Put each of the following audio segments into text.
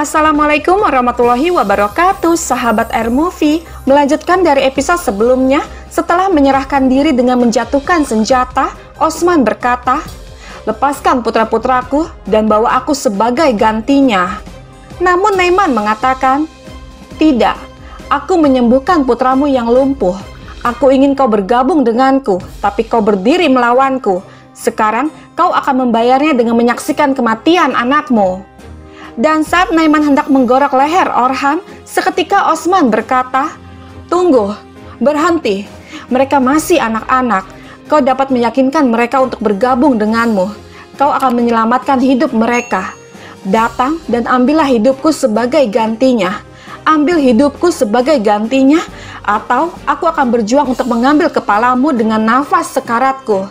Assalamualaikum warahmatullahi wabarakatuh, sahabat Air Movie. Melanjutkan dari episode sebelumnya, setelah menyerahkan diri dengan menjatuhkan senjata, Osman berkata, "Lepaskan putra-putraku dan bawa aku sebagai gantinya." Namun Naiman mengatakan, "Tidak, aku menyembuhkan putramu yang lumpuh. Aku ingin kau bergabung denganku, tapi kau berdiri melawanku. Sekarang kau akan membayarnya dengan menyaksikan kematian anakmu." Dan saat Naiman hendak menggorok leher Orhan, seketika Osman berkata, "Tunggu, berhenti. Mereka masih anak-anak. Kau dapat meyakinkan mereka untuk bergabung denganmu. Kau akan menyelamatkan hidup mereka. Datang dan ambillah hidupku sebagai gantinya. Ambil hidupku sebagai gantinya, atau aku akan berjuang untuk mengambil kepalamu dengan nafas sekaratku.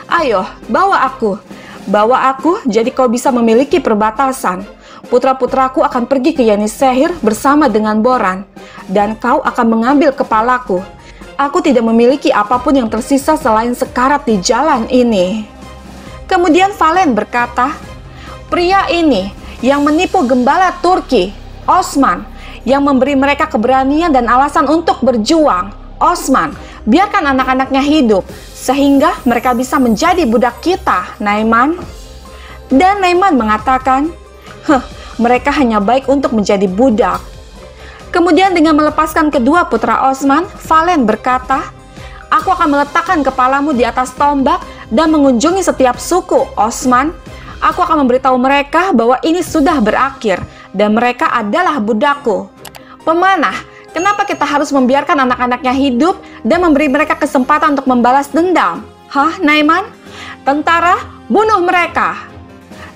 Ayo, bawa aku. Bawa aku jadi kau bisa memiliki perbatasan. Putra-putraku akan pergi ke Yenisehir bersama dengan Boran, dan kau akan mengambil kepalaku. Aku tidak memiliki apapun yang tersisa selain sekarat di jalan ini." Kemudian Valen berkata, "Pria ini yang menipu gembala Turki, Osman, yang memberi mereka keberanian dan alasan untuk berjuang. Osman, biarkan anak-anaknya hidup, sehingga mereka bisa menjadi budak kita, Naiman." Dan Naiman mengatakan, "Mereka hanya baik untuk menjadi budak." Kemudian dengan melepaskan kedua putra Osman, Valen berkata, "Aku akan meletakkan kepalamu di atas tombak dan mengunjungi setiap suku, Osman. Aku akan memberitahu mereka bahwa ini sudah berakhir dan mereka adalah budakku." Pemanah, kenapa kita harus membiarkan anak-anaknya hidup dan memberi mereka kesempatan untuk membalas dendam? Hah, Naiman? Tentara, bunuh mereka.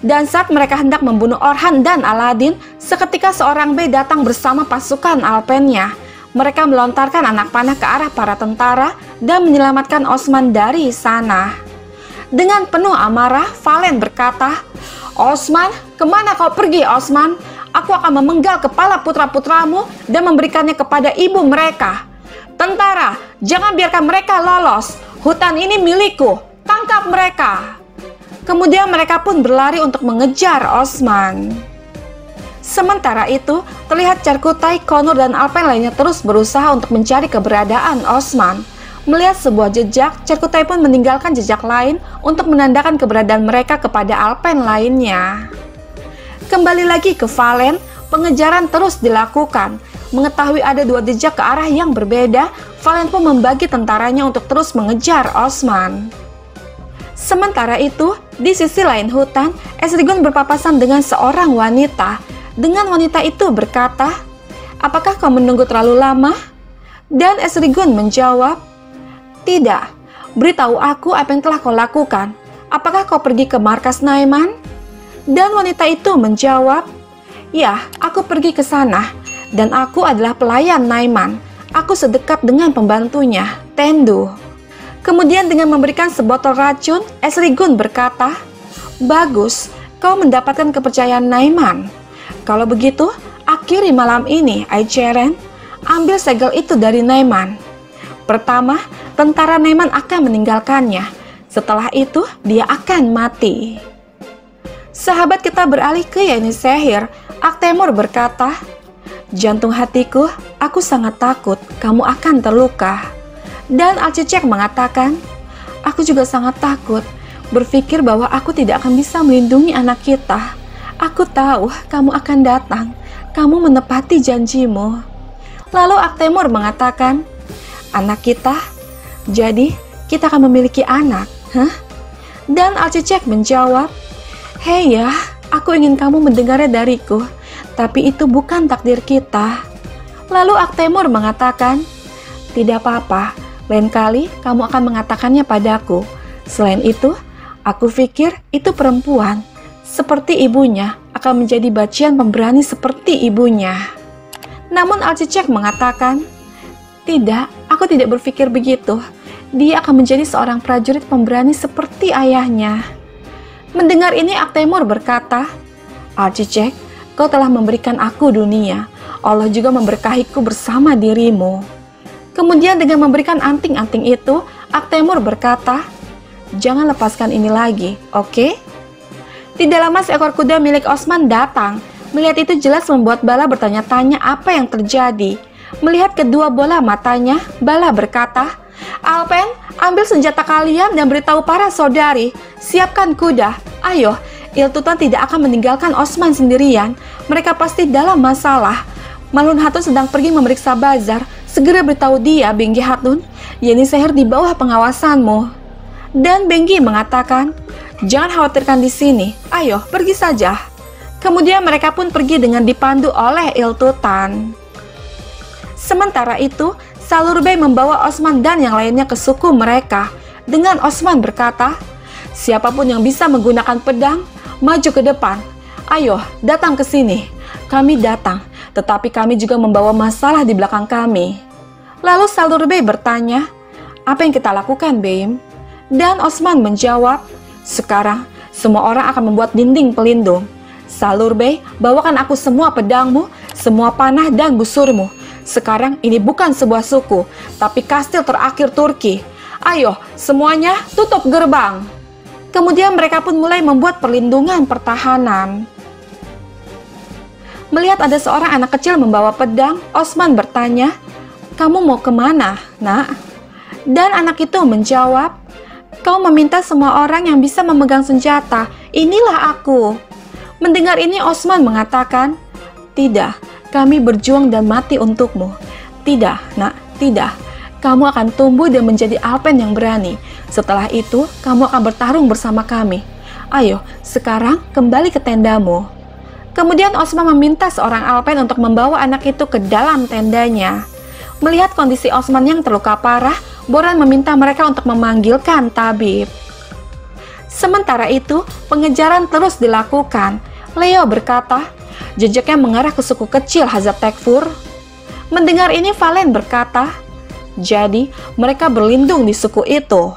Dan saat mereka hendak membunuh Orhan dan Aladin, seketika seorang bey datang bersama pasukan Alpennya. Mereka melontarkan anak panah ke arah para tentara dan menyelamatkan Osman dari sana. Dengan penuh amarah, Valen berkata, "Osman, kemana kau pergi, Osman? Aku akan memenggal kepala putra-putramu dan memberikannya kepada ibu mereka. Tentara, jangan biarkan mereka lolos. Hutan ini milikku. Tangkap mereka." Kemudian mereka pun berlari untuk mengejar Osman. Sementara itu, terlihat Cerkutai, Konur, dan Alpen lainnya terus berusaha untuk mencari keberadaan Osman. Melihat sebuah jejak, Cerkutai pun meninggalkan jejak lain untuk menandakan keberadaan mereka kepada Alpen lainnya. Kembali lagi ke Valen, pengejaran terus dilakukan. Mengetahui ada dua jejak ke arah yang berbeda, Valen pun membagi tentaranya untuk terus mengejar Osman. Sementara itu, di sisi lain hutan, Esrigun berpapasan dengan seorang wanita. Dengan wanita itu berkata, "Apakah kau menunggu terlalu lama?" Dan Esrigun menjawab, "Tidak, beritahu aku apa yang telah kau lakukan. Apakah kau pergi ke markas Naiman?" Dan wanita itu menjawab, "Ya, aku pergi ke sana, dan aku adalah pelayan Naiman. Aku sedekat dengan pembantunya, Tendu." Kemudian dengan memberikan sebotol racun, Esrigun berkata, "Bagus, kau mendapatkan kepercayaan Naiman. Kalau begitu, akhiri malam ini, Aicheren. Ambil segel itu dari Naiman. Pertama, tentara Naiman akan meninggalkannya. Setelah itu, dia akan mati." Sahabat kita beralih ke Yenisehir. Aktemur berkata, "Jantung hatiku, aku sangat takut kamu akan terluka." Dan Alcecek mengatakan, "Aku juga sangat takut, berpikir bahwa aku tidak akan bisa melindungi anak kita. Aku tahu kamu akan datang, kamu menepati janjimu." Lalu Aktemur mengatakan, "Anak kita? Jadi kita akan memiliki anak, hah?" Dan Alcecek menjawab, "Hei ya, aku ingin kamu mendengarnya dariku, tapi itu bukan takdir kita." Lalu Aktemur mengatakan, "Tidak apa-apa. Lain kali kamu akan mengatakannya padaku. Selain itu, aku pikir itu perempuan, seperti ibunya, akan menjadi bacian pemberani seperti ibunya." Namun Alcecek mengatakan, "Tidak, aku tidak berpikir begitu. Dia akan menjadi seorang prajurit pemberani seperti ayahnya." Mendengar ini Aktemur berkata, "Alcecek, kau telah memberikan aku dunia. Allah juga memberkahiku bersama dirimu." Kemudian dengan memberikan anting-anting itu, Aktemur berkata, "Jangan lepaskan ini lagi, oke?" Tidak lama seekor kuda milik Osman datang. Melihat itu jelas membuat Bala bertanya-tanya apa yang terjadi. Melihat kedua bola matanya, Bala berkata, "Alpen, ambil senjata kalian dan beritahu para saudari, siapkan kuda. Ayo, Iltutan tidak akan meninggalkan Osman sendirian. Mereka pasti dalam masalah. Malun Hatun sedang pergi memeriksa bazar. Segera beritahu dia, Benggi Hatun. Yeni Seher di bawah pengawasanmu." Dan Benggi mengatakan, "Jangan khawatirkan di sini. Ayo, pergi saja." Kemudian mereka pun pergi dengan dipandu oleh Iltutan. Sementara itu, Salurbay membawa Osman dan yang lainnya ke suku mereka. Dengan Osman berkata, "Siapapun yang bisa menggunakan pedang, maju ke depan. Ayo, datang ke sini. Kami datang, tetapi kami juga membawa masalah di belakang kami." Lalu Salurbay bertanya, "Apa yang kita lakukan, Beim?" Dan Osman menjawab, "Sekarang, semua orang akan membuat dinding pelindung. Salurbay, bawakan aku semua pedangmu, semua panah dan busurmu. Sekarang ini bukan sebuah suku, tapi kastil terakhir Turki. Ayo, semuanya tutup gerbang." Kemudian mereka pun mulai membuat perlindungan pertahanan. Melihat ada seorang anak kecil membawa pedang, Osman bertanya, "Kamu mau kemana, nak?" Dan anak itu menjawab, "Kau meminta semua orang yang bisa memegang senjata. Inilah aku." Mendengar ini Osman mengatakan, "Tidak, kami berjuang dan mati untukmu. Tidak, nak, tidak. Kamu akan tumbuh dan menjadi Alpen yang berani. Setelah itu, kamu akan bertarung bersama kami. Ayo, sekarang kembali ke tendamu." Kemudian Osman meminta seorang Alpen untuk membawa anak itu ke dalam tendanya. Melihat kondisi Osman yang terluka parah, Boran meminta mereka untuk memanggilkan tabib. Sementara itu, pengejaran terus dilakukan. Leo berkata, jejaknya mengarah ke suku kecil Hazab Tekfur. Mendengar ini, Valen berkata, "Jadi, mereka berlindung di suku itu."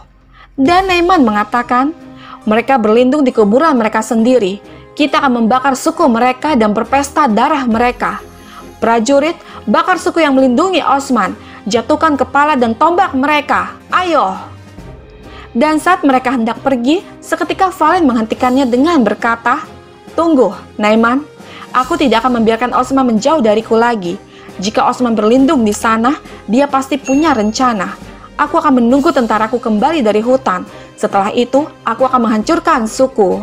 Dan Naiman mengatakan, "Mereka berlindung di kuburan mereka sendiri. Kita akan membakar suku mereka dan berpesta darah mereka. Prajurit, bakar suku yang melindungi Osman. Jatuhkan kepala dan tombak mereka. Ayo!" Dan saat mereka hendak pergi, seketika Valen menghentikannya dengan berkata, "Tunggu, Naiman. Aku tidak akan membiarkan Osman menjauh dariku lagi. Jika Osman berlindung di sana, dia pasti punya rencana. Aku akan menunggu tentaraku kembali dari hutan. Setelah itu, aku akan menghancurkan suku."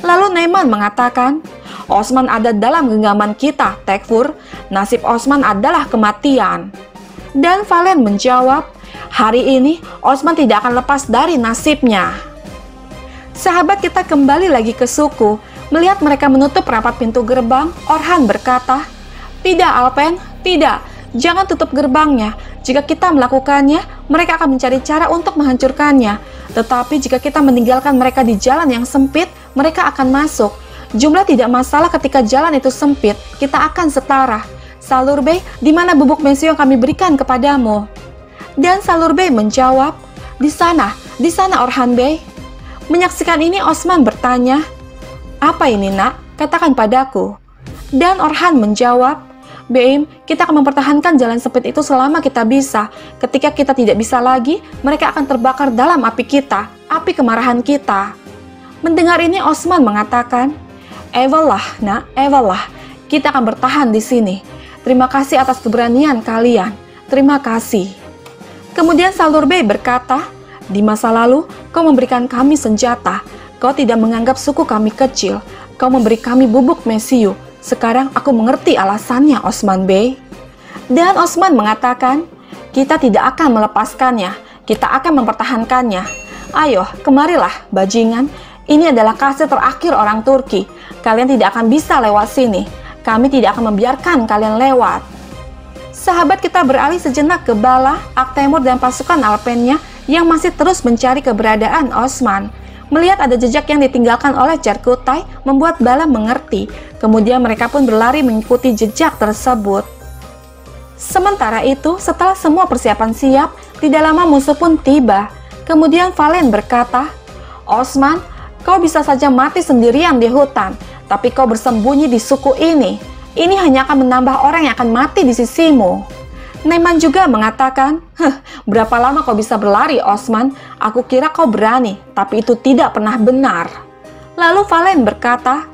Lalu Naiman mengatakan, "Osman ada dalam genggaman kita, Tekfur. Nasib Osman adalah kematian." Dan Valen menjawab, "Hari ini Osman tidak akan lepas dari nasibnya." Sahabat kita kembali lagi ke suku. Melihat mereka menutup rapat pintu gerbang, Orhan berkata, "Tidak, Alpen, tidak. Jangan tutup gerbangnya. Jika kita melakukannya, mereka akan mencari cara untuk menghancurkannya. Tetapi jika kita meninggalkan mereka di jalan yang sempit, mereka akan masuk. Jumlah tidak masalah ketika jalan itu sempit, kita akan setara. Salurbay, di mana bubuk mesiu yang kami berikan kepadamu?" Dan Salurbay menjawab, di sana Orhan Bey." Menyaksikan ini Osman bertanya, "Apa ini, nak? Katakan padaku." Dan Orhan menjawab, "Beim, kita akan mempertahankan jalan sempit itu selama kita bisa. Ketika kita tidak bisa lagi, mereka akan terbakar dalam api kita, api kemarahan kita." Mendengar ini Osman mengatakan, "Ewalah, nak, ewalah. Kita akan bertahan di sini. Terima kasih atas keberanian kalian. Terima kasih." Kemudian Salurbay berkata, "Di masa lalu, kau memberikan kami senjata. Kau tidak menganggap suku kami kecil. Kau memberi kami bubuk mesiu. Sekarang aku mengerti alasannya, Osman Bey." Dan Osman mengatakan, "Kita tidak akan melepaskannya. Kita akan mempertahankannya. Ayo, kemarilah, bajingan. Ini adalah kastil terakhir orang Turki. Kalian tidak akan bisa lewat sini. Kami tidak akan membiarkan kalian lewat." Sahabat kita beralih sejenak ke Bala, Aktemur dan pasukan Alpennya yang masih terus mencari keberadaan Osman. Melihat ada jejak yang ditinggalkan oleh Cerkutai, membuat Bala mengerti. Kemudian mereka pun berlari mengikuti jejak tersebut. Sementara itu, setelah semua persiapan siap, tidak lama musuh pun tiba. Kemudian Valen berkata, "Osman, kau bisa saja mati sendirian di hutan, tapi kau bersembunyi di suku ini. Ini hanya akan menambah orang yang akan mati di sisimu." Naiman juga mengatakan, "Berapa lama kau bisa berlari, Osman? Aku kira kau berani, tapi itu tidak pernah benar." Lalu Valen berkata,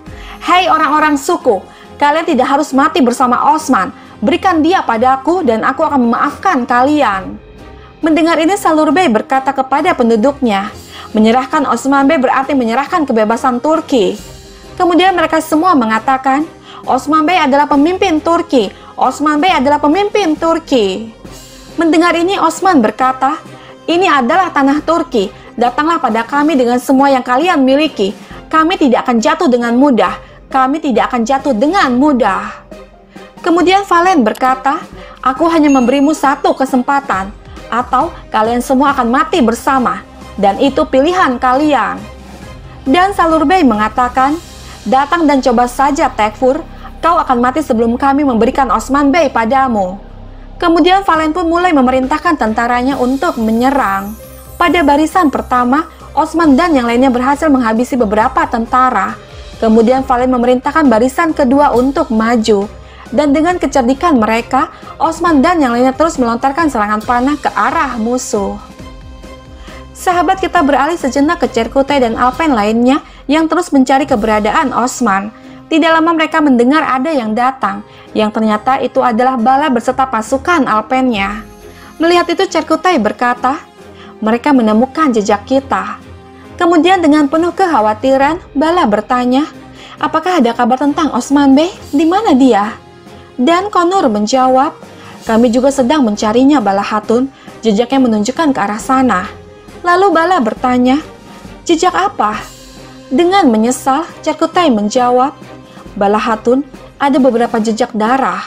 "Hei orang-orang suku, Kalian tidak harus mati bersama Osman. Berikan dia padaku dan aku akan memaafkan kalian." Mendengar ini Salur Bey berkata kepada penduduknya, "Menyerahkan Osman Bey berarti menyerahkan kebebasan Turki." Kemudian mereka semua mengatakan, "Osman Bey adalah pemimpin Turki. Osman Bey adalah pemimpin Turki." Mendengar ini Osman berkata, "Ini adalah tanah Turki. Datanglah pada kami dengan semua yang kalian miliki. Kami tidak akan jatuh dengan mudah. Kami tidak akan jatuh dengan mudah." Kemudian Valen berkata, "Aku hanya memberimu satu kesempatan, atau kalian semua akan mati bersama, dan itu pilihan kalian." Dan Salur Bey mengatakan, "Datang dan coba saja Tekfur, kau akan mati sebelum kami memberikan Osman Bey padamu." Kemudian Valen pun mulai memerintahkan tentaranya untuk menyerang. Pada barisan pertama, Osman dan yang lainnya berhasil menghabisi beberapa tentara. Kemudian Valen memerintahkan barisan kedua untuk maju. Dan dengan kecerdikan mereka, Osman dan yang lainnya terus melontarkan serangan panah ke arah musuh. Sahabat, kita beralih sejenak ke Cerkutai dan Alpen lainnya yang terus mencari keberadaan Osman. Tidak lama mereka mendengar ada yang datang, yang ternyata itu adalah Bala beserta pasukan Alpennya. Melihat itu Cerkutai berkata, "Mereka menemukan jejak kita." Kemudian dengan penuh kekhawatiran, Bala bertanya, "Apakah ada kabar tentang Osman Bey? Di mana dia?" Dan Konur menjawab, "Kami juga sedang mencarinya, Bala Hatun. Jejaknya menunjukkan ke arah sana." Lalu Bala bertanya, "Jejak apa?" Dengan menyesal, Cerkutai menjawab, "Bala Hatun, ada beberapa jejak darah."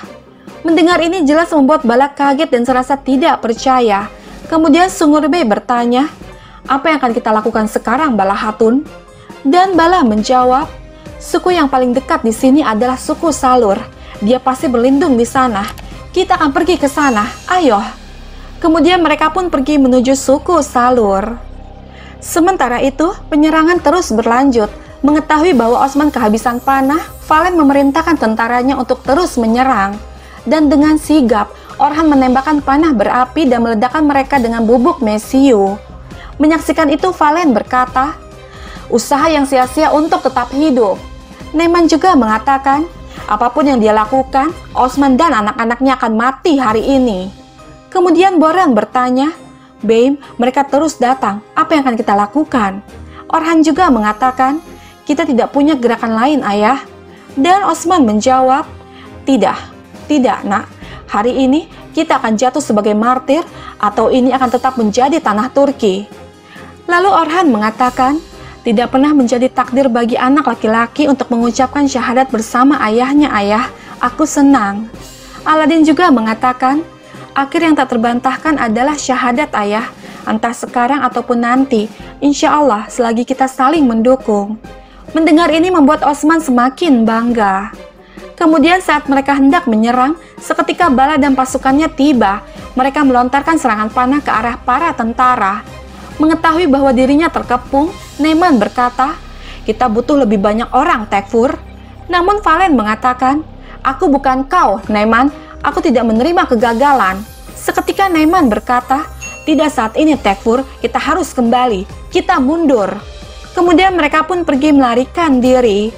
Mendengar ini jelas membuat Bala kaget dan serasa tidak percaya. Kemudian Sungur Bey bertanya, "Apa yang akan kita lakukan sekarang, Bala Hatun?" Dan Bala menjawab, "Suku yang paling dekat di sini adalah suku Salur. Dia pasti berlindung di sana. Kita akan pergi ke sana. Ayo." Kemudian mereka pun pergi menuju suku Salur. Sementara itu, penyerangan terus berlanjut. Mengetahui bahwa Osman kehabisan panah, Valen memerintahkan tentaranya untuk terus menyerang. Dan dengan sigap, Orhan menembakkan panah berapi dan meledakkan mereka dengan bubuk mesiu. Menyaksikan itu, Valen berkata, "Usaha yang sia-sia untuk tetap hidup." Neman juga mengatakan, "Apapun yang dia lakukan, Osman dan anak-anaknya akan mati hari ini." Kemudian Boran bertanya, "Beim, mereka terus datang. Apa yang akan kita lakukan?" Orhan juga mengatakan, "Kita tidak punya gerakan lain, Ayah." Dan Osman menjawab, Tidak, nak. Hari ini kita akan jatuh sebagai martir, atau ini akan tetap menjadi tanah Turki." Lalu Orhan mengatakan, "Tidak pernah menjadi takdir bagi anak laki-laki untuk mengucapkan syahadat bersama ayahnya, Ayah. Aku senang." Aladin juga mengatakan, "Akhir yang tak terbantahkan adalah syahadat, Ayah. Entah sekarang ataupun nanti, insya Allah selagi kita saling mendukung." Mendengar ini membuat Osman semakin bangga. Kemudian saat mereka hendak menyerang, seketika Bala dan pasukannya tiba. Mereka melontarkan serangan panah ke arah para tentara. Mengetahui bahwa dirinya terkepung, Neman berkata, "Kita butuh lebih banyak orang, Tekfur." Namun Valen mengatakan, "Aku bukan kau, Neman. Aku tidak menerima kegagalan." Seketika Neman berkata, "Tidak saat ini, Tekfur. Kita harus kembali. Kita mundur." Kemudian mereka pun pergi melarikan diri.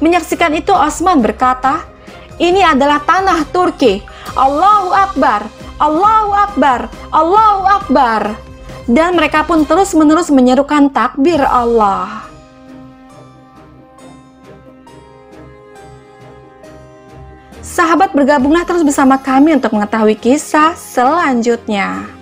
Menyaksikan itu Osman berkata, "Ini adalah tanah Turki. Allahu Akbar, Allahu Akbar, Allahu Akbar." Dan mereka pun terus-menerus menyerukan takbir Allah. Sahabat, bergabunglah terus bersama kami untuk mengetahui kisah selanjutnya.